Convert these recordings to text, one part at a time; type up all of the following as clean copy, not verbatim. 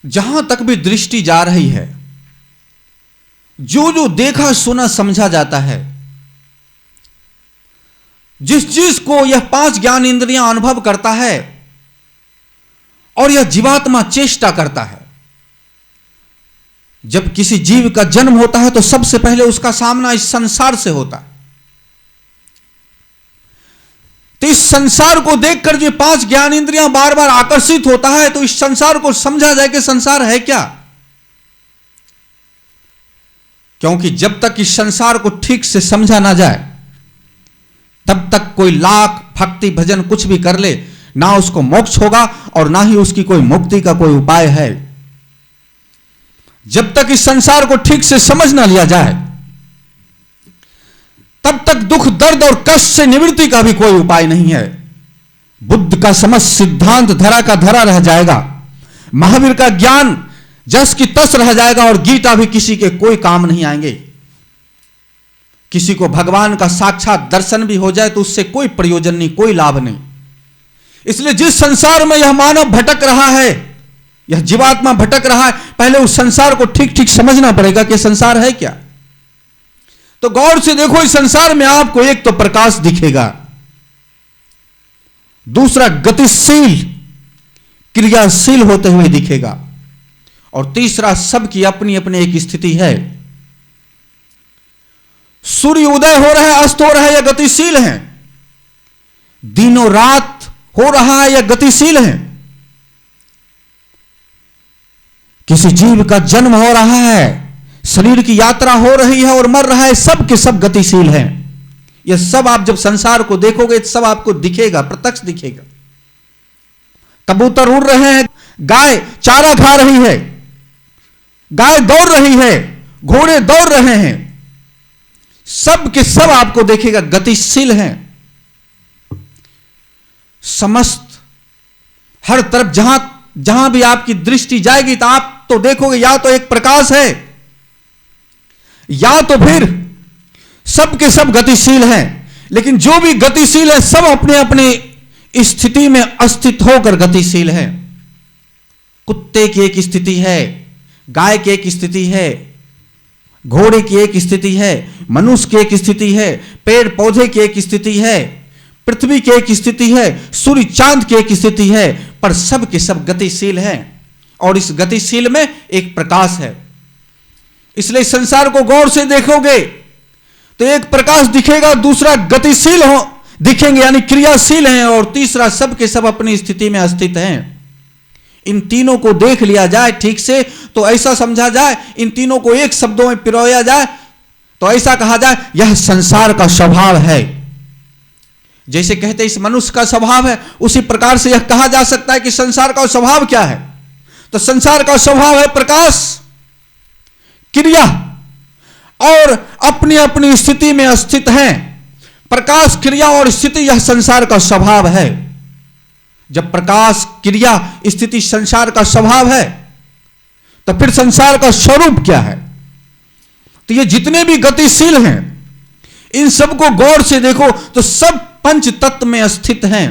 जहां तक भी दृष्टि जा रही है, जो जो देखा सुना समझा जाता है, जिस चीज को यह 5 ज्ञान इंद्रियां अनुभव करता है और यह जीवात्मा चेष्टा करता है। जब किसी जीव का जन्म होता है तो सबसे पहले उसका सामना इस संसार से होता है। तो इस संसार को देखकर जो 5 ज्ञान इंद्रियां बार बार आकर्षित होता है, तो इस संसार को समझा जाए कि संसार है क्या। क्योंकि जब तक इस संसार को ठीक से समझा ना जाए, तब तक कोई लाख भक्ति भजन कुछ भी कर ले, ना उसको मोक्ष होगा और ना ही उसकी कोई मुक्ति का कोई उपाय है। जब तक इस संसार को ठीक से समझ ना लिया जाए, तब तक दुख दर्द और कष्ट से निवृत्ति का भी कोई उपाय नहीं है। बुद्ध का समस्त सिद्धांत धरा का धरा रह जाएगा, महावीर का ज्ञान जस की तस रह जाएगा और गीता भी किसी के कोई काम नहीं आएंगे। किसी को भगवान का साक्षात दर्शन भी हो जाए तो उससे कोई प्रयोजन नहीं, कोई लाभ नहीं। इसलिए जिस संसार में यह मानव भटक रहा है, यह जीवात्मा भटक रहा है, पहले उस संसार को ठीक ठीक समझना पड़ेगा कि संसार है क्या। तो गौर से देखो, इस संसार में आपको एक तो प्रकाश दिखेगा, दूसरा गतिशील क्रियाशील होते हुए दिखेगा, और तीसरा सबकी अपनी अपनी एक स्थिति है। सूर्य उदय हो रहा है, अस्त हो रहा है, या गतिशील है। दिनों रात हो रहा है या गतिशील है। किसी जीव का जन्म हो रहा है, शरीर की यात्रा हो रही है और मर रहा है, सब के सब गतिशील हैं। यह सब आप जब संसार को देखोगे सब आपको दिखेगा, प्रत्यक्ष दिखेगा। कबूतर उड़ रहे हैं, गाय चारा खा रही है, गाय दौड़ रही है, घोड़े दौड़ रहे हैं, सब के सब आपको देखेगा, गतिशील हैं। समस्त हर तरफ जहां भी आपकी दृष्टि जाएगी तो आप तो देखोगे या तो एक प्रकाश है, या तो फिर सब के सब गतिशील हैं। लेकिन जो भी गतिशील है सब अपने अपने स्थिति में अस्थित होकर गतिशील है। कुत्ते की एक स्थिति है, गाय की एक स्थिति है, घोड़े की एक स्थिति है, मनुष्य की एक स्थिति है, पेड़ पौधे की एक स्थिति है, पृथ्वी की एक स्थिति है, सूर्य चांद की एक स्थिति है, पर सब के सब गतिशील हैं। और इस गतिशील में एक प्रकाश है। इसलिए संसार को गौर से देखोगे तो एक प्रकाश दिखेगा, दूसरा गतिशील हो दिखेंगे यानी क्रियाशील हैं, और तीसरा सब के सब अपनी स्थिति में स्थित हैं। इन तीनों को देख लिया जाए ठीक से तो ऐसा समझा जाए, इन तीनों को एक शब्दों में पिरोया जाए तो ऐसा कहा जाए, यह संसार का स्वभाव है। जैसे कहते इस मनुष्य का स्वभाव है, उसी प्रकार से यह कहा जा सकता है कि संसार का स्वभाव क्या है। तो संसार का स्वभाव है प्रकाश, क्रिया, और अपनी अपनी स्थिति में स्थित हैं। प्रकाश, क्रिया और स्थिति, यह संसार का स्वभाव है। जब प्रकाश, क्रिया, स्थिति संसार का स्वभाव है तो फिर संसार का स्वरूप क्या है। तो ये जितने भी गतिशील हैं, इन सबको गौर से देखो तो सब पंच तत्व में स्थित हैं।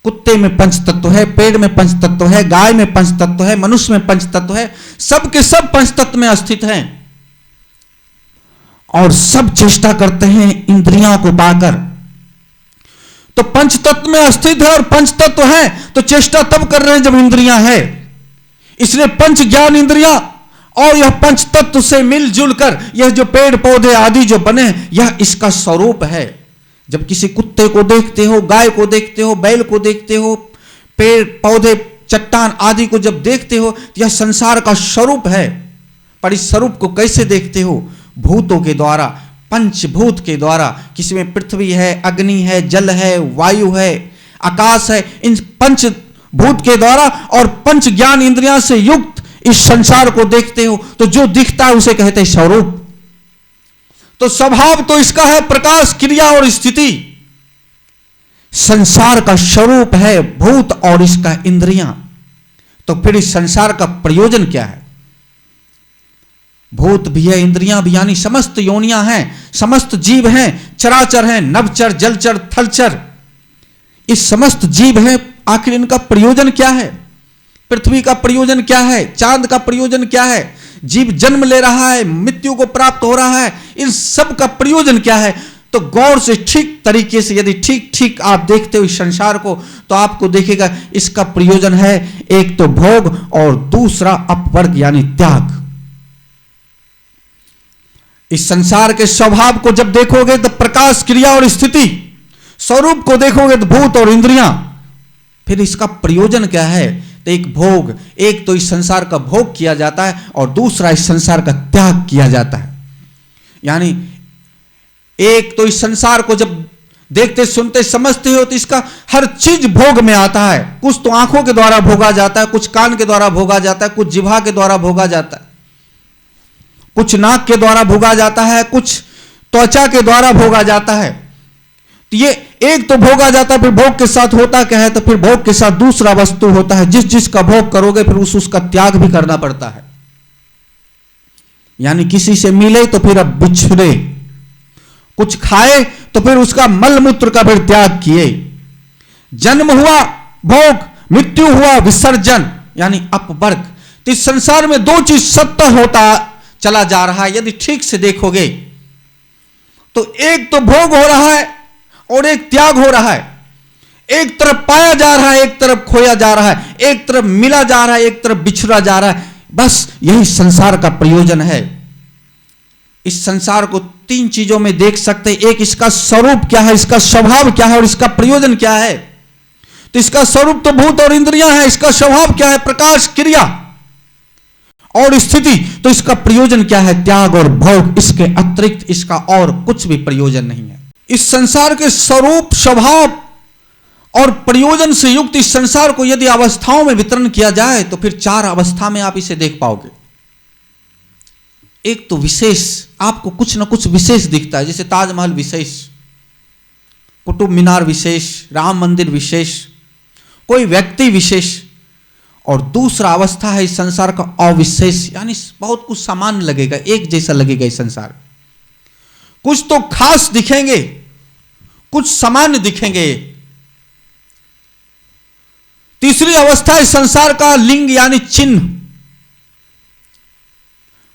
कुत्ते में पंच तत्व है, पेड़ में पंच तत्व है, गाय में पंच तत्व है, मनुष्य में पंच तत्व है, सब के सब पंच तत्व में स्थित हैं। और सब चेष्टा करते हैं इंद्रियों को पाकर। तो पंच तत्व में स्थित है और पंच तत्व है, तो चेष्टा तब कर रहे हैं जब इंद्रियां है। इसलिए पंच ज्ञान इंद्रियां और यह पंच तत्व से मिलजुल कर यह जो पेड़ पौधे आदि जो बने, यह इसका स्वरूप है। जब किसी कुत्ते को देखते हो, गाय को देखते हो, बैल को देखते हो, पेड़ पौधे चट्टान आदि को जब देखते हो, तो यह संसार का स्वरूप है। पर इस स्वरूप को कैसे देखते हो? भूतों के द्वारा, पंचभूत के द्वारा। किसी में पृथ्वी है, अग्नि है, जल है, वायु है, आकाश है, इन पंचभूत के द्वारा और पंच ज्ञान इंद्रियां से युक्त इस संसार को देखते हो, तो जो दिखता है उसे कहते हैं स्वरूप। तो स्वभाव तो इसका है प्रकाश, क्रिया और स्थिति। संसार का स्वरूप है भूत और इसका इंद्रियां। तो फिर इस संसार का प्रयोजन क्या है? भूत भी है, इंद्रियां भी, यानी समस्त योनियां हैं, समस्त जीव हैं, चराचर हैं, नभचर, जलचर, थलचर, इस समस्त जीव हैं। आखिर इनका प्रयोजन क्या है? पृथ्वी का प्रयोजन क्या है, चांद का प्रयोजन क्या है, जीव जन्म ले रहा है, मृत्यु को प्राप्त हो रहा है, इन सब का प्रयोजन क्या है। तो गौर से ठीक तरीके से यदि ठीक ठीक आप देखते हो इस संसार को, तो आपको देखेगा इसका प्रयोजन है एक तो भोग और दूसरा अपवर्ग यानी त्याग। इस संसार के स्वभाव को जब देखोगे तो प्रकाश, क्रिया और स्थिति, स्वरूप को देखोगे तो भूत और इंद्रियां, फिर इसका प्रयोजन क्या है, तो एक भोग, एक तो इस संसार का भोग किया जाता है और दूसरा इस संसार का त्याग किया जाता है। यानी एक तो इस संसार को जब देखते सुनते समझते हो तो इसका हर चीज भोग में आता है। कुछ तो आंखों के द्वारा भोगा जाता है, कुछ कान के द्वारा भोगा जाता है, कुछ जिह्वा के द्वारा भोगा जाता है, कुछ नाक के द्वारा भोगा जाता है, कुछ त्वचा के द्वारा भोगा जाता है। तो ये एक तो भोगा जाता है, फिर भोग के साथ होता क्या है, तो फिर भोग के साथ दूसरा वस्तु होता है। जिस जिसका भोग करोगे फिर उसका त्याग भी करना पड़ता है। यानी किसी से मिले तो फिर अब बिछड़े, कुछ खाए तो फिर उसका मल मूत्र का फिर त्याग किए। जन्म हुआ भोग, मृत्यु हुआ विसर्जन यानी अपवर्ग। तो इस संसार में दो चीज सत्य होता चला जा रहा है। यदि ठीक से देखोगे तो एक तो भोग हो रहा है और एक त्याग हो रहा है। एक तरफ पाया जा रहा है, एक तरफ खोया जा रहा है, एक तरफ मिला जा रहा है, एक तरफ बिछड़ा जा रहा है। बस यही संसार का प्रयोजन है। इस संसार को तीन चीजों में देख सकते हैं। एक, इसका स्वरूप क्या है, इसका स्वभाव क्या है और इसका प्रयोजन क्या है। तो इसका स्वरूप तो भूत और इंद्रियां है, इसका स्वभाव क्या है, प्रकाश, क्रिया और स्थिति। तो इसका प्रयोजन क्या है, त्याग और भोग। इसके अतिरिक्त इसका और कुछ भी प्रयोजन नहीं है। इस संसार के स्वरूप, स्वभाव और प्रयोजन से युक्त इस संसार को यदि अवस्थाओं में वितरण किया जाए तो फिर चार अवस्था में आप इसे देख पाओगे। एक तो विशेष, आपको कुछ ना कुछ विशेष दिखता है, जैसे ताजमहल विशेष, कुतुब मीनार विशेष, राम मंदिर विशेष, कोई व्यक्ति विशेष। और दूसरा अवस्था है इस संसार का अविशेष, यानी बहुत कुछ सामान्य लगेगा, एक जैसा लगेगा इस संसार। कुछ तो खास दिखेंगे, कुछ सामान्य दिखेंगे। तीसरी अवस्था इस संसार का लिंग यानी चिन्ह।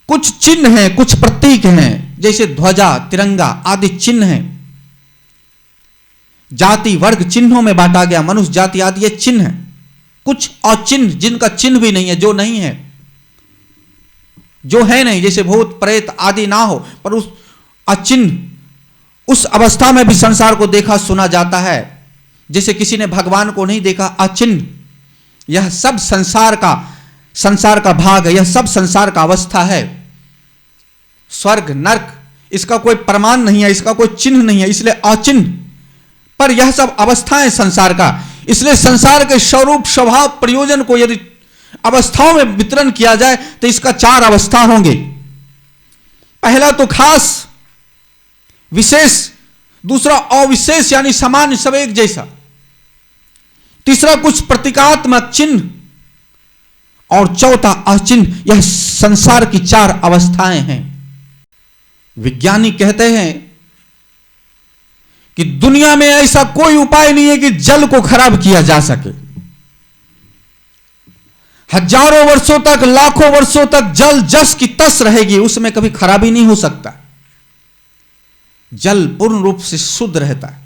कुछ चिन्ह हैं, कुछ प्रतीक हैं, जैसे ध्वजा, तिरंगा आदि चिन्ह हैं। जाति वर्ग चिन्हों में बांटा गया, मनुष्य जाति आदि ये चिन्ह है। कुछ अचिन्ह जिनका चिन्ह भी नहीं है, जो नहीं है, जो है नहीं, जैसे भूत प्रेत आदि ना हो पर उस अचिन्ह, उस अवस्था में भी संसार को देखा सुना जाता है। जैसे किसी ने भगवान को नहीं देखा, अचिन्ह। यह सब संसार का भाग है, यह सब संसार का अवस्था है। स्वर्ग नरक इसका कोई प्रमाण नहीं है, इसका कोई चिन्ह नहीं है, इसलिए अचिन्ह। पर यह सब अवस्थाएं संसार का। इसलिए संसार के स्वरूप, स्वभाव, प्रयोजन को यदि अवस्थाओं में वितरण किया जाए तो इसका चार अवस्था होंगे। पहला तो खास, विशेष, दूसरा अविशेष यानी सामान्य, सब एक जैसा, तीसरा कुछ प्रतीकात्मक चिन्ह और चौथा अचिन्ह। यह संसार की चार अवस्थाएं हैं। विज्ञानी कहते हैं कि दुनिया में ऐसा कोई उपाय नहीं है कि जल को खराब किया जा सके। हजारों वर्षों तक, लाखों वर्षों तक जल जस की तस रहेगी, उसमें कभी खराबी नहीं हो सकता। जल पूर्ण रूप से शुद्ध रहता है।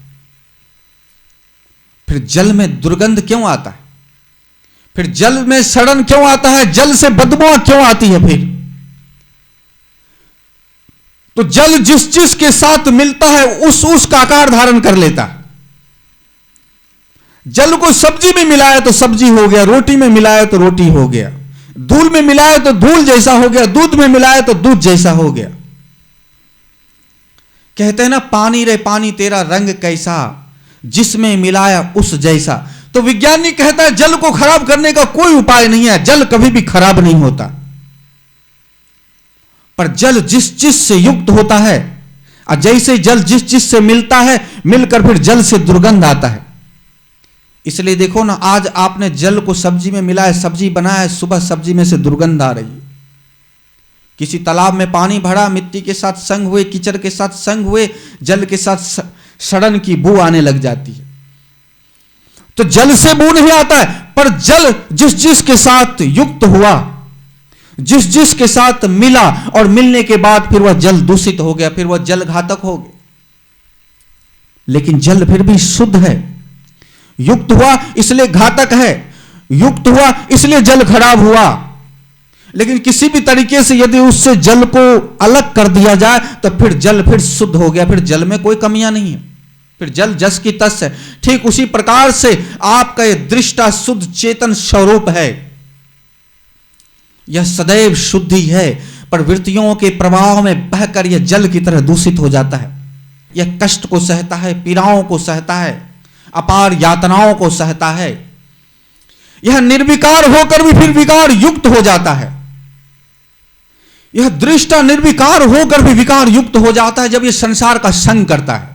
फिर जल में दुर्गंध क्यों आता है, फिर जल में सड़न क्यों आता है, जल से बदबू क्यों आती है। फिर तो जल जिस जिस के साथ मिलता है उसका आकार धारण कर लेता है। जल को सब्जी में मिलाया तो सब्जी हो गया, रोटी में मिलाया तो रोटी हो गया, धूल में मिलाया तो धूल जैसा हो गया, दूध में मिलाया तो दूध जैसा हो गया। कहते हैं ना, पानी रे पानी तेरा रंग कैसा, जिसमें मिलाया उस जैसा। तो विज्ञानी कहता है जल को खराब करने का कोई उपाय नहीं है, जल कभी भी खराब नहीं होता। पर जल जिस जिस से युक्त होता है, और जैसे जल जिस जिस से मिलता है, मिलकर फिर जल से दुर्गंध आता है। इसलिए देखो ना, आज आपने जल को सब्जी में मिलाया, सब्जी बनाया, सुबह सब्जी में से दुर्गंध आ रही है। किसी तालाब में पानी भरा, मिट्टी के साथ संग हुए, कीचड़ के साथ संग हुए, जल के साथ सड़न की बू आने लग जाती है। तो जल से बू नहीं आता है, पर जल जिस जिस के साथ युक्त हुआ, जिस जिस के साथ मिला, और मिलने के बाद फिर वह जल दूषित हो गया, फिर वह जल घातक हो गया। लेकिन जल फिर भी शुद्ध है। युक्त हुआ इसलिए घातक है, युक्त हुआ इसलिए जल खराब हुआ। लेकिन किसी भी तरीके से यदि उससे जल को अलग कर दिया जाए तो फिर जल फिर शुद्ध हो गया, फिर जल में कोई कमियां नहीं है, फिर जल जस की तस है। ठीक उसी प्रकार से आपका यह दृष्टा शुद्ध चेतन स्वरूप है, यह सदैव शुद्धि है, पर वृत्तियों के प्रभाव में बहकर यह जल की तरह दूषित हो जाता है। यह कष्ट को सहता है, पीड़ाओं को सहता है, अपार यातनाओं को सहता है। यह निर्विकार होकर भी फिर विकार युक्त हो जाता है। यह दृष्टा निर्विकार होकर भी विकार युक्त हो जाता है जब यह संसार का संग करता है।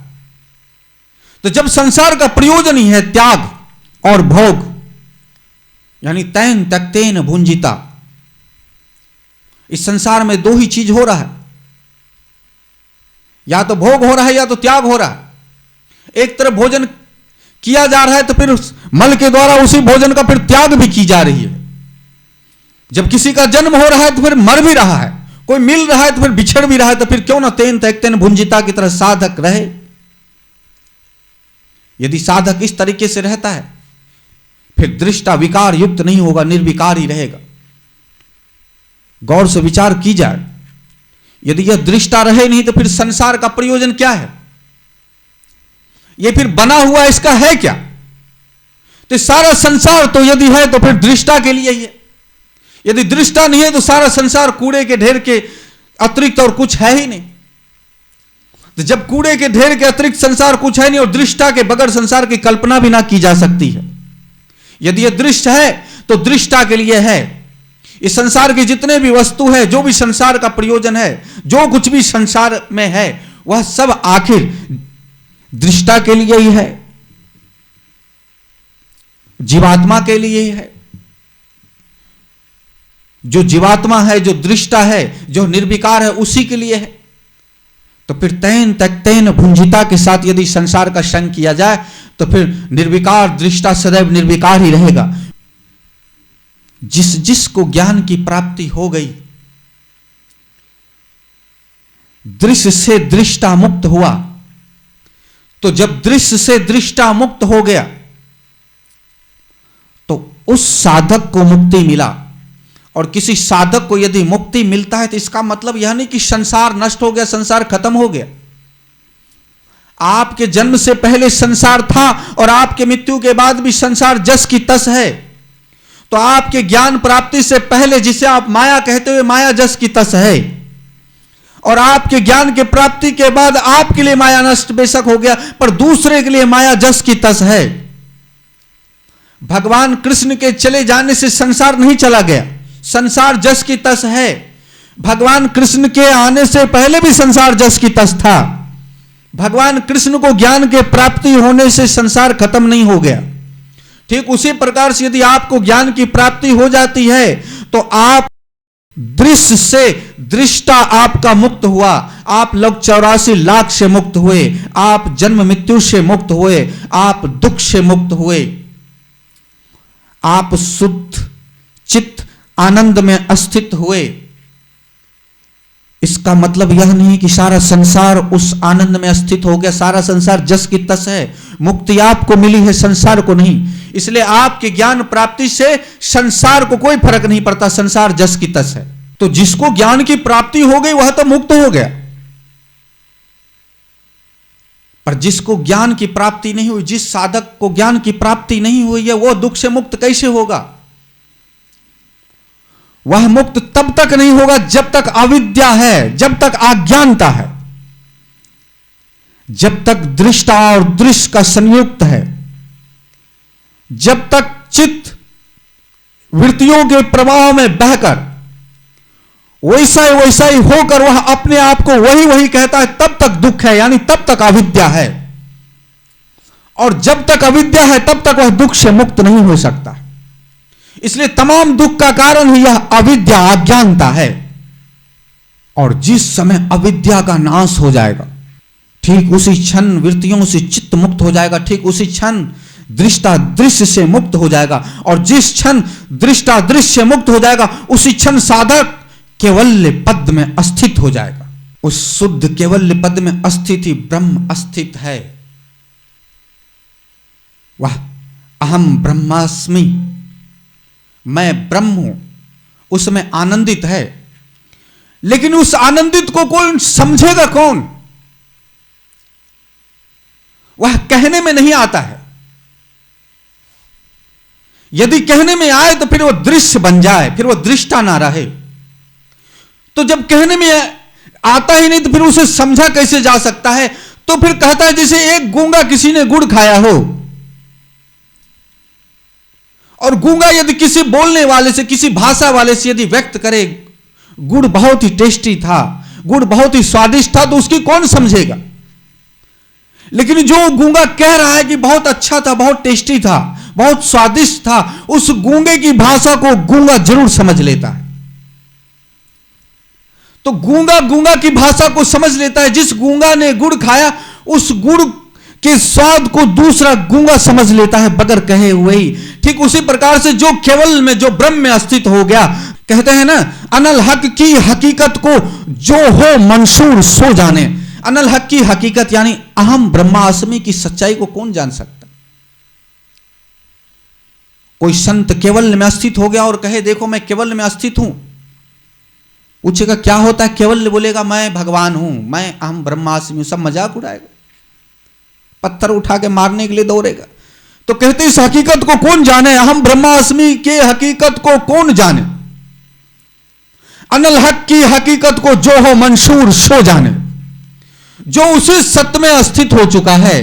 तो जब संसार का प्रयोजन ही है त्याग और भोग, यानी तैन तक्तेन भुंजिता, इस संसार में दो ही चीज हो रहा है, या तो भोग हो रहा है या तो त्याग हो रहा है। एक तरफ भोजन किया जा रहा है तो फिर मल के द्वारा उसी भोजन का फिर त्याग भी की जा रही है। जब किसी का जन्म हो रहा है तो फिर मर भी रहा है, कोई मिल रहा है तो फिर बिछड़ भी रहा है, तो फिर क्यों ना तेन तैक्तेन भुंजिता की तरह साधक रहे। यदि साधक इस तरीके से रहता है फिर दृष्टा विकार युक्त नहीं होगा, निर्विकार ही रहेगा। गौर से विचार की जाए, यदि यह दृष्टा रहे नहीं तो फिर संसार का प्रयोजन क्या है? यह फिर बना हुआ इसका है क्या? तो सारा संसार तो यदि है तो फिर दृष्टा के लिए ही है। यदि दृष्टा नहीं है तो सारा संसार कूड़े के ढेर के अतिरिक्त और कुछ है ही नहीं। तो जब कूड़े के ढेर के अतिरिक्त संसार कुछ है नहीं और दृष्टा के बगैर संसार की कल्पना भी ना की जा सकती है। यदि यह दृष्ट है तो दृष्टा के लिए है। इस संसार की जितने भी वस्तु है, जो भी संसार का प्रयोजन है, जो कुछ भी संसार में है, वह सब आखिर दृष्टा के लिए ही है, जीवात्मा के लिए ही है। जो जीवात्मा है, जो दृष्टा है, जो निर्विकार है, उसी के लिए है। तो फिर तैन तक्तेन भुंजिता के साथ यदि संसार का संग किया जाए तो फिर निर्विकार दृष्टा सदैव निर्विकार ही रहेगा। जिस जिस को ज्ञान की प्राप्ति हो गई, दृश्य से दृष्टा मुक्त हुआ, तो जब दृश्य से दृष्टा मुक्त हो गया तो उस साधक को मुक्ति मिला। और किसी साधक को यदि मुक्ति मिलता है तो इसका मतलब यह नहीं कि संसार नष्ट हो गया, संसार खत्म हो गया। आपके जन्म से पहले संसार था और आपके मृत्यु के बाद भी संसार जस की तस है। तो आपके ज्ञान प्राप्ति से पहले, जिसे आप माया कहते हुए, माया जस की तस है, और आपके ज्ञान के प्राप्ति के बाद आपके लिए माया नष्ट बेशक हो गया, पर दूसरे के लिए माया जस की तस है। भगवान कृष्ण के चले जाने से संसार नहीं चला गया, संसार जस की तस है। भगवान कृष्ण के आने से पहले भी संसार जस की तस था। भगवान कृष्ण को ज्ञान के प्राप्ति होने से संसार खत्म नहीं हो गया। ठीक उसी प्रकार से यदि आपको ज्ञान की प्राप्ति हो जाती है तो आप दृश्य से दृष्टा आपका मुक्त हुआ, आप लोग 84 लाख से मुक्त हुए, आप जन्म मृत्यु से मुक्त हुए, आप दुख से मुक्त हुए, आप शुद्ध चित्त आनंद में अस्थित हुए। इसका मतलब यह नहीं कि सारा संसार उस आनंद में स्थित हो गया, सारा संसार जस की तस है। मुक्ति आपको मिली है, संसार को नहीं। इसलिए आपके ज्ञान प्राप्ति से संसार को कोई फर्क नहीं पड़ता, संसार जस की तस है। तो जिसको ज्ञान की प्राप्ति हो गई वह तो मुक्त हो गया, पर जिसको ज्ञान की प्राप्ति नहीं हुई, जिस साधक को ज्ञान की प्राप्ति नहीं हुई है, वह दुख से मुक्त कैसे होगा? वह मुक्त तब तक नहीं होगा जब तक अविद्या है, जब तक अज्ञानता है, जब तक दृष्टा और दृश्य का संयुक्त है, जब तक चित्त वृत्तियों के प्रवाह में बहकर वैसा ही होकर वह अपने आप को वही कहता है, तब तक दुख है, यानी तब तक अविद्या है। और जब तक अविद्या है तब तक वह दुख से मुक्त नहीं हो सकता। इसलिए तमाम दुख का कारण ही यह अविद्या, अज्ञानता है। और जिस समय अविद्या का नाश हो जाएगा, ठीक उसी क्षण वृत्तियों से चित्त मुक्त हो जाएगा। ठीक उसी क्षण दृष्टा दृश्य से मुक्त हो जाएगा, और जिस क्षण दृष्टा दृश्य से मुक्त हो जाएगा उसी क्षण साधक केवल्य पद में अस्थित हो जाएगा। उस शुद्ध केवल्य पद में अस्थिति ब्रह्म स्थित है। वह अहम ब्रह्मास्मि, मैं ब्रह्म हूं, उसमें आनंदित है। लेकिन उस आनंदित को कौन समझेगा? कौन? वह कहने में नहीं आता है। यदि कहने में आए तो फिर वो दृश्य बन जाए, फिर वो दृष्टा ना रहे। तो जब कहने में आता ही नहीं तो फिर उसे समझा कैसे जा सकता है? तो फिर कहता है जैसे एक गूंगा किसी ने गुड़ खाया हो, और गूंगा यदि किसी बोलने वाले से, किसी भाषा वाले से यदि व्यक्त करे गुड़ बहुत ही टेस्टी था, गुड़ बहुत ही स्वादिष्ट था, तो उसकी कौन समझेगा? लेकिन जो गूंगा कह रहा है कि बहुत अच्छा था, बहुत टेस्टी था, बहुत स्वादिष्ट था, उस गूंगे की भाषा को गूंगा जरूर समझ लेता है। तो गूंगा गूंगा की भाषा को समझ लेता है। जिस गूंगा ने गुड़ खाया उस गुड़ के स्वाद को दूसरा गूंगा समझ लेता है बगैर कहे हुए ही। ठीक उसी प्रकार से जो केवल में, जो ब्रह्म में स्थित हो गया, कहते हैं ना, अनल हक की हकीकत को जो हो मंशूर सो जाने। अनल हक की हकीकत यानी अहम ब्रह्मास्मि की सच्चाई को कौन जान सकता? कोई संत केवल में स्थित हो गया और कहे देखो मैं केवल में स्थित हूं, पूछेगा क्या होता है केवल? बोलेगा मैं भगवान हूं, मैं अहम ब्रह्मास्मि हूं। सब मजाक उड़ाएगा, पत्थर उठा के मारने के लिए दौड़ेगा। तो कहते इस हकीकत को कौन जाने? अहम ब्रह्मास्मि के हकीकत को कौन जाने? अनल हक की हकीकत को जो हो मंशूर सो जाने। जो उसी सत्य में स्थित हो चुका है,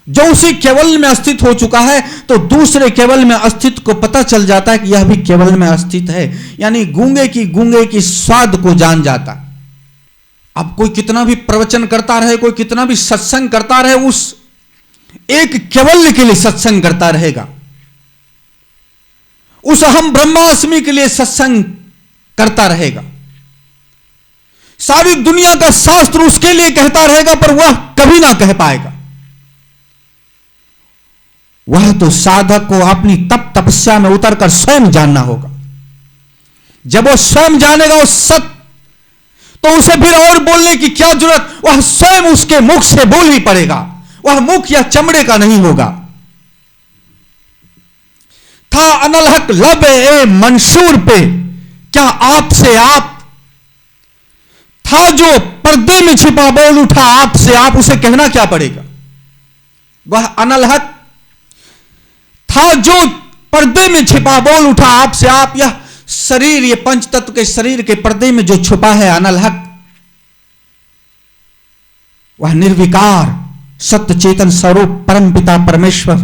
जो उसी केवल में स्थित हो चुका है, तो दूसरे केवल में अस्तित्व को पता चल जाता है कि यह भी केवल में स्थित है। यानी गूंगे की स्वाद को जान जाता। अब कोई कितना भी प्रवचन करता रहे, कोई कितना भी सत्संग करता रहे, उस एक केवल के लिए सत्संग करता रहेगा, उस अहम ब्रह्मास्मि के लिए सत्संग करता रहेगा। सारी दुनिया का शास्त्र उसके लिए कहता रहेगा, पर वह कभी ना कह पाएगा। वह तो साधक को अपनी तपस्या में उतरकर स्वयं जानना होगा। जब वो स्वयं जानेगा उस सत्य, तो उसे फिर और बोलने की क्या जरूरत? वह स्वयं उसके मुख से बोल ही पड़ेगा। वह मुख या चमड़े का नहीं होगा। था अनल हक लब ए मंशूर पे, क्या आपसे आप था जो पर्दे में छिपा बोल उठा आपसे आप, उसे कहना क्या पड़ेगा? वह अनल हक था जो पर्दे में छिपा बोल उठा आपसे आप। यह शरीर, ये पंच तत्व के शरीर के पर्दे में जो छुपा है अनल हक, वह निर्विकार सत्य चेतन स्वरूप परम पिता परमेश्वर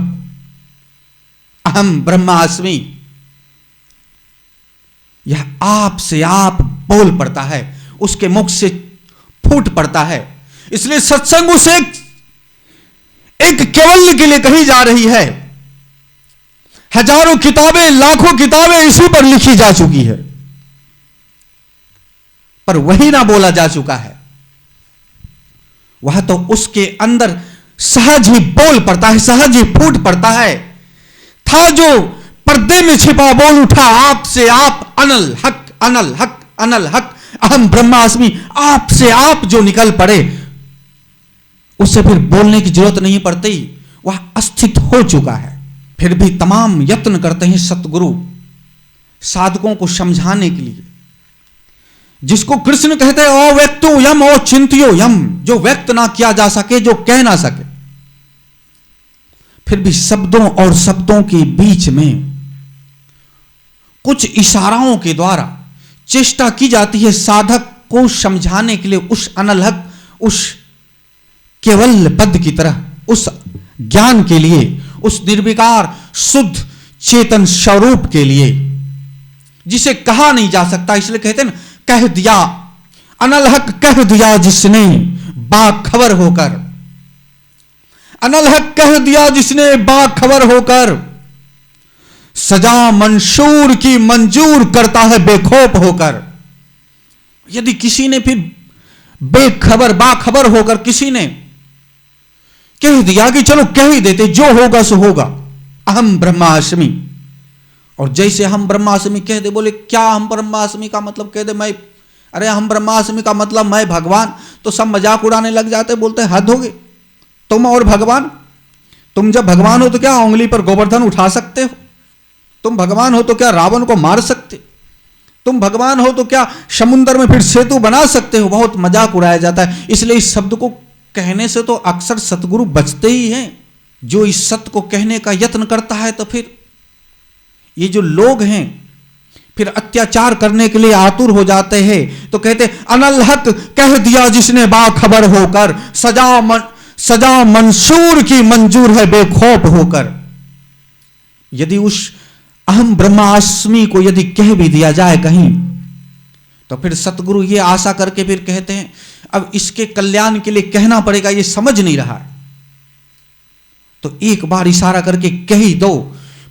अहम ब्रह्मास्मि, यह आप से आप बोल पड़ता है, उसके मुख से फूट पड़ता है। इसलिए सत्संग उस एक केवल के लिए कही जा रही है। हजारों किताबें, लाखों किताबें इसी पर लिखी जा चुकी है, पर वही ना बोला जा चुका है। वह तो उसके अंदर सहज ही बोल पड़ता है, सहज ही फूट पड़ता है। था जो पर्दे में छिपा बोल उठा आपसे आप, अनल हक अनल हक अनल हक अहम ब्रह्मास्मि, आपसे आप जो निकल पड़े, उससे फिर बोलने की जरूरत नहीं पड़ती, वह अस्थित हो चुका है। फिर भी तमाम यत्न करते हैं सतगुरु साधकों को समझाने के लिए, जिसको कृष्ण कहते हैं अव्यक्तो यम ओ चिंत्यो यम, जो व्यक्त ना किया जा सके, जो कह ना सके। फिर भी शब्दों और शब्दों के बीच में कुछ इशाराओं के द्वारा चेष्टा की जाती है साधक को समझाने के लिए, उस अनलहक, उस केवल पद की तरह, उस ज्ञान के लिए, उस निर्विकार शुद्ध चेतन स्वरूप के लिए, जिसे कहा नहीं जा सकता। इसलिए कहते हैं ना, कह दिया अनलहक, कह दिया जिसने बाखबर होकर, अनलहक कह दिया जिसने बाखबर होकर, सजा मंशूर की मंजूर करता है बेखौफ होकर। यदि किसी ने फिर बेखबर बाखबर होकर किसी ने कह दिया कि चलो कह ही देते, जो होगा सो होगा, अहम ब्रह्मास्मि। और जैसे हम ब्रह्मास्मि कह दे, बोले क्या हम ब्रह्मास्मि का मतलब कह दे मैं, अरे हम ब्रह्मास्मि का मतलब मैं भगवान, तो सब मजाक उड़ाने लग जाते, बोलते हद हो गए, तुम और भगवान, तुम जब भगवान हो तो क्या उंगली पर गोवर्धन उठा सकते हो, तुम भगवान हो तो क्या रावण को मार सकते, तुम भगवान हो तो क्या समुद्र में फिर सेतु बना सकते हो। बहुत मजाक उड़ाया जाता है। इसलिए इस शब्द को कहने से तो अक्सर सतगुरु बचते ही हैं। जो इस सत्य को कहने का यत्न करता है तो फिर ये जो लोग हैं फिर अत्याचार करने के लिए आतुर हो जाते हैं। तो कहते अनल हक कह दिया जिसने बाखबर होकर, सजा मंसूर की मंजूर है बेखौफ होकर। यदि उस अहम ब्रह्मास्मि को यदि कह भी दिया जाए कहीं, तो फिर सतगुरु ये आशा करके फिर कहते हैं अब इसके कल्याण के लिए कहना पड़ेगा, ये समझ नहीं रहा है तो एक बार इशारा करके कह ही दो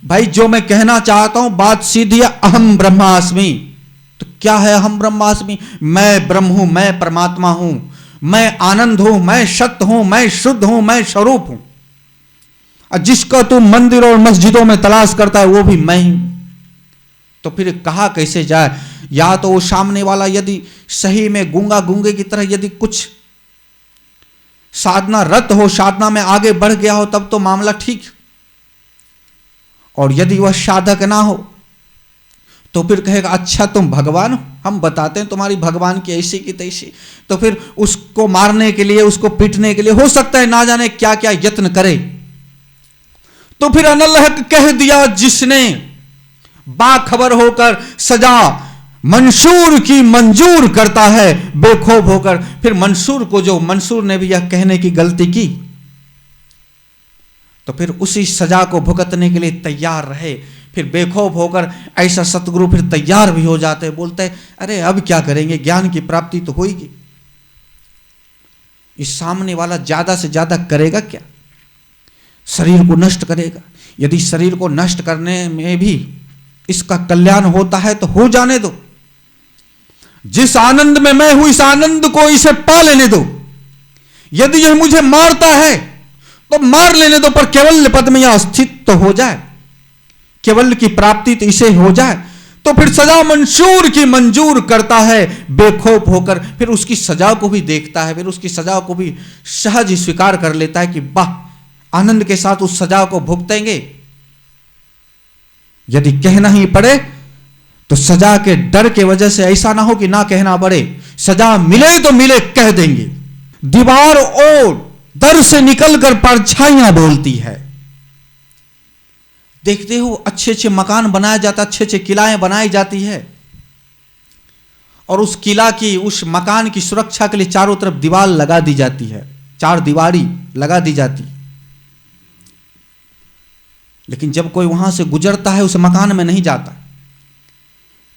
भाई, जो मैं कहना चाहता हूं बात सीधी है, अहम ब्रह्मास्मि। तो क्या है अहम ब्रह्मास्मि? मैं ब्रह्म हूं, मैं परमात्मा हूं, मैं आनंद हूं, मैं सत्य हूं, मैं शुद्ध हूं, मैं स्वरूप हूं। और जिसका तू मंदिर और मस्जिदों में तलाश करता है वो भी मैं ही। तो फिर कहा कैसे जाए? या तो वो सामने वाला यदि सही में गूंगा गूंगे की तरह यदि कुछ साधना रत हो, साधना में आगे बढ़ गया हो, तब तो मामला ठीक। और यदि वह साधक ना हो तो फिर कहेगा अच्छा तुम भगवान हो, हम बताते हैं तुम्हारी भगवान की ऐसी की तैसी। तो फिर उसको मारने के लिए, उसको पीटने के लिए हो सकता है ना जाने क्या क्या यत्न करे। तो फिर अनलहक कह दिया जिसने बाखबर होकर, सजा मंसूर की मंजूर करता है बेखौफ होकर। फिर मंसूर को, जो मंसूर ने भी यह कहने की गलती की, तो फिर उसी सजा को भुगतने के लिए तैयार रहे। फिर बेखौफ होकर ऐसा सतगुरु फिर तैयार भी हो जाते हैं, बोलते हैं अरे अब क्या करेंगे, ज्ञान की प्राप्ति तो होगी। इस सामने वाला ज्यादा से ज्यादा करेगा क्या? शरीर को नष्ट करेगा। यदि शरीर को नष्ट करने में भी इसका कल्याण होता है तो हो जाने दो। जिस आनंद में मैं हूं इस आनंद को इसे पा लेने दो। यदि यह मुझे मारता है तो मार लेने दो, पर केवल पद में यह स्थित तो हो जाए, केवल की प्राप्ति तो इसे हो जाए। तो फिर सजा मंसूर की मंजूर करता है बेखौफ होकर। फिर उसकी सजा को भी देखता है, फिर उसकी सजा को भी सहज स्वीकार कर लेता है कि वाह, आनंद के साथ उस सजा को भुगतेंगे। यदि कहना ही पड़े तो सजा के डर के वजह से ऐसा ना हो कि ना कहना पड़े, सजा मिले तो मिले कह देंगे। दीवार और दर से निकलकर परछाइयां बोलती है। देखते हो अच्छे अच्छे मकान बनाया जाता, अच्छे अच्छे किलाएं बनाई जाती है, और उस किला की, उस मकान की सुरक्षा के लिए चारों तरफ दीवार लगा दी जाती है, चार दीवारी लगा दी जाती। लेकिन जब कोई वहां से गुजरता है उस मकान में नहीं जाता,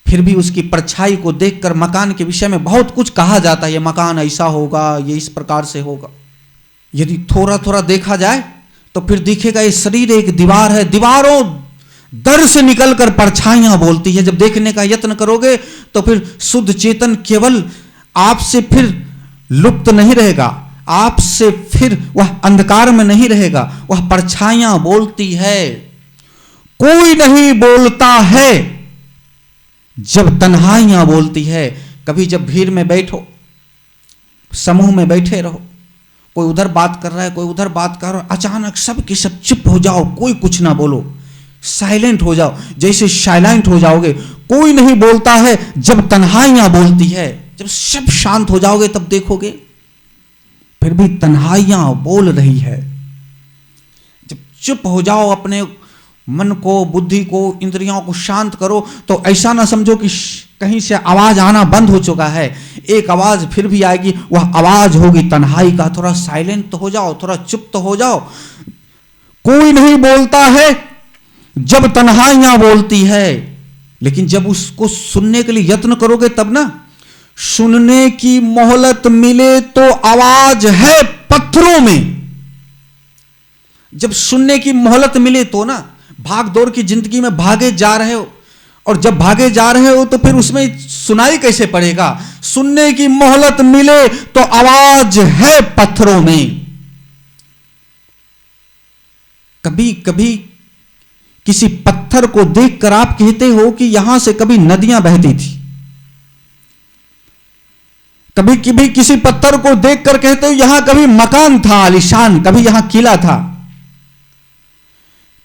फिर भी उसकी परछाई को देखकर मकान के विषय में बहुत कुछ कहा जाता है, ये मकान ऐसा होगा, ये इस प्रकार से होगा। यदि थोड़ा थोड़ा देखा जाए तो फिर दिखेगा ये शरीर एक दीवार है, दीवारों दर से निकलकर परछाइयां बोलती है। जब देखने का यत्न करोगे तो फिर शुद्ध चेतन केवल आपसे फिर लुप्त नहीं रहेगा, आपसे फिर वह अंधकार में नहीं रहेगा, वह परछाइयां बोलती है। कोई नहीं बोलता है जब तन्हाइयां बोलती है। कभी जब भीड़ में बैठो, समूह में बैठे रहो, कोई उधर बात कर रहा है, कोई उधर बात कर रहा है, अचानक सब के सब चुप हो जाओ, कोई कुछ ना बोलो, साइलेंट हो जाओ। जैसे साइलेंट हो जाओगे, कोई नहीं बोलता है जब तन्हाइयां बोलती है। जब सब शांत हो जाओगे तब देखोगे फिर भी तन्हाइयां बोल रही है। जब चुप हो जाओ, अपने मन को, बुद्धि को, इंद्रियों को शांत करो, तो ऐसा ना समझो कि कहीं से आवाज आना बंद हो चुका है। एक आवाज फिर भी आएगी, वह आवाज होगी तन्हाई का। थोड़ा साइलेंट तो हो जाओ, थोड़ा चुप तो हो जाओ। कोई नहीं बोलता है जब तन्हाइयां बोलती है। लेकिन जब उसको सुनने के लिए यत्न करोगे तब ना, सुनने की मोहलत मिले तो आवाज है पत्थरों में। जब सुनने की मोहलत मिले तो ना, भाग दौड़ की जिंदगी में भागे जा रहे हो, और जब भागे जा रहे हो तो फिर उसमें सुनाई कैसे पड़ेगा? सुनने की मोहलत मिले तो आवाज है पत्थरों में। कभी कभी किसी पत्थर को देखकर आप कहते हो कि यहां से कभी नदियां बहती थी। कभी कभी किसी पत्थर को देखकर कहते हो यहां कभी मकान था आलीशान, कभी यहां किला था।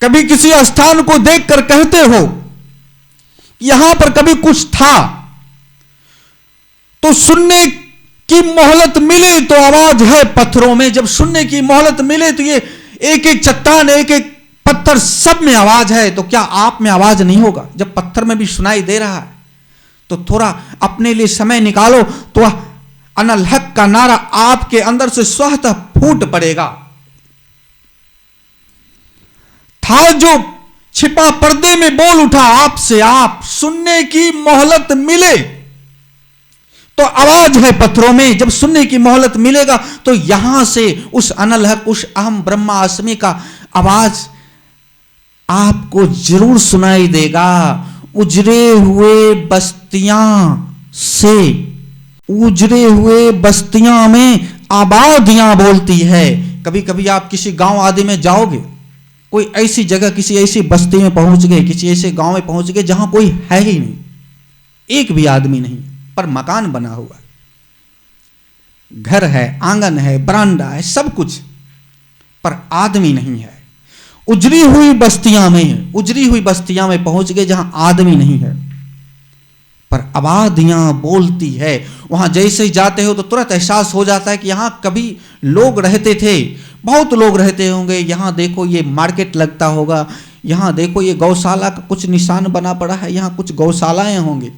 कभी किसी स्थान को देखकर कहते हो यहां पर कभी कुछ था। तो सुनने की मोहलत मिले तो आवाज है पत्थरों में। जब सुनने की मोहलत मिले तो ये एक एक चट्टान, एक एक पत्थर, सब में आवाज है। तो क्या आप में आवाज नहीं होगा? जब पत्थर में भी सुनाई दे रहा है तो थोड़ा अपने लिए समय निकालो तो अनल हक का नारा आपके अंदर से स्वतः फूट पड़ेगा। था जो छिपा पर्दे में बोल उठा आपसे आप। सुनने की मोहलत मिले तो आवाज है पत्थरों में। जब सुनने की मोहलत मिलेगा तो यहां से उस अनल हक, उस अहम ब्रह्मास्मि का आवाज आपको जरूर सुनाई देगा। उजरे हुए बस्तियां में आबादियां बोलती है। कभी कभी आप किसी गांव आदि में जाओगे, कोई ऐसी जगह, किसी ऐसी बस्ती में पहुंच गए, किसी ऐसे गांव में पहुंच गए जहां कोई है ही नहीं, एक भी आदमी नहीं, पर मकान बना हुआ है, घर है, आंगन है, बरांडा है, सब कुछ, पर आदमी नहीं है। उजरी हुई बस्तियां में पहुंच गए जहां आदमी नहीं है, पर आबादियां बोलती है। वहां जैसे ही जाते हो तो तुरंत एहसास हो जाता है कि यहां कभी लोग रहते थे, बहुत लोग रहते होंगे। यहां देखो ये मार्केट लगता होगा, यहां देखो ये गौशाला का कुछ निशान बना पड़ा है, यहां कुछ गौशालाएं होंगे,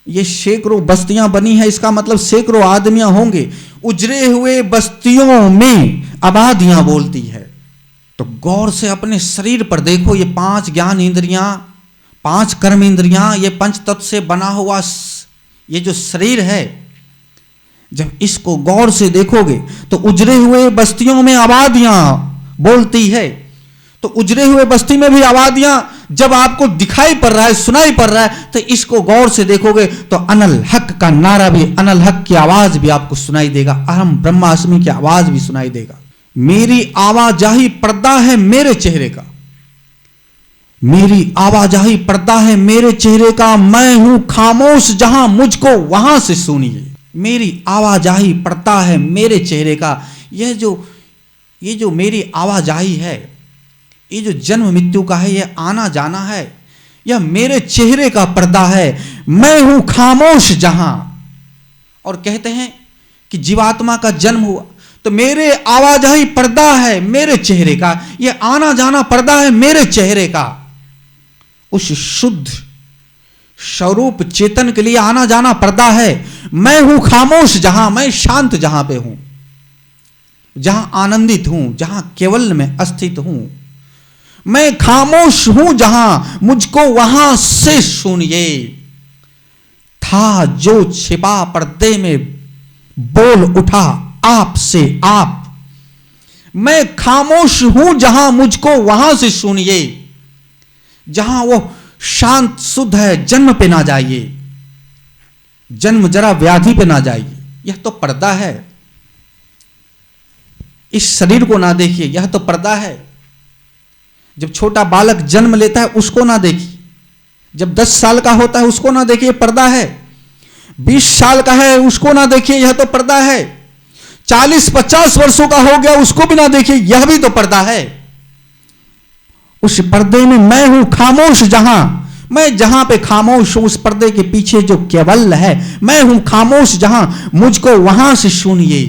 ये सैकड़ों बस्तियां बनी है, इसका मतलब सैकड़ों आदमियां होंगे। उजरे हुए बस्तियों में आबादियां बोलती है। तो गौर से अपने शरीर पर देखो, ये 5 ज्ञान इंद्रियां, 5 कर्म इंद्रियां, ये पंच तत्व से बना हुआ ये जो शरीर है, जब इसको गौर से देखोगे तो उजरे हुए बस्तियों में आबादियां बोलती है। तो उजरे हुए बस्ती में भी आबादियां जब आपको दिखाई पड़ रहा है, सुनाई पड़ रहा है, तो इसको गौर से देखोगे तो अनल हक का नारा भी, अनल हक की आवाज भी आपको सुनाई देगा, अहम ब्रह्मास्मि की आवाज भी सुनाई देगा। मेरी आवाजाही पर्दा है मेरे चेहरे का, मेरी आवाजाही पर्दा है मेरे चेहरे का, मैं हूं खामोश जहां मुझको वहां से सुनिए। मेरी आवाजाही पर्दा है मेरे चेहरे का। ये जो मेरी आवाजाही है, ये जो जन्म मृत्यु का है, ये आना जाना है, यह मेरे चेहरे का पर्दा है। मैं हूं खामोश जहां। और कहते हैं कि जीवात्मा का जन्म हुआ तो मेरे आवाजाही पर्दा है मेरे चेहरे का, यह आना जाना पर्दा है मेरे चेहरे का। उस शुद्ध स्वरूप चेतन के लिए आना जाना पर्दा है। मैं हूं खामोश जहां, मैं शांत जहां पे हूं, जहां आनंदित हूं, जहां केवल में अस्थित हूं। मैं खामोश हूं जहां मुझको वहां से सुनिए। था जो छिपा पर्दे में बोल उठा आपसे आप। मैं खामोश हूं जहां मुझको वहां से सुनिए। जहां वो शांत शुद्ध है, जन्म पे ना जाइए, जन्म जरा व्याधि पे ना जाइए, यह तो पर्दा है। इस शरीर को ना देखिए, यह तो पर्दा है। जब छोटा बालक जन्म लेता है उसको ना देखिए, जब 10 साल का होता है उसको ना देखिए, पर्दा है। 20 साल का है उसको ना देखिए, यह तो पर्दा है। 40-50 वर्षों का हो गया उसको भी ना देखिए, यह भी तो पर्दा है। उस पर्दे में मैं हूं खामोश जहां, मैं जहां पे खामोश हूं, उस पर्दे के पीछे जो केवल है, मैं हूं खामोश जहां मुझको वहां से सुनिए।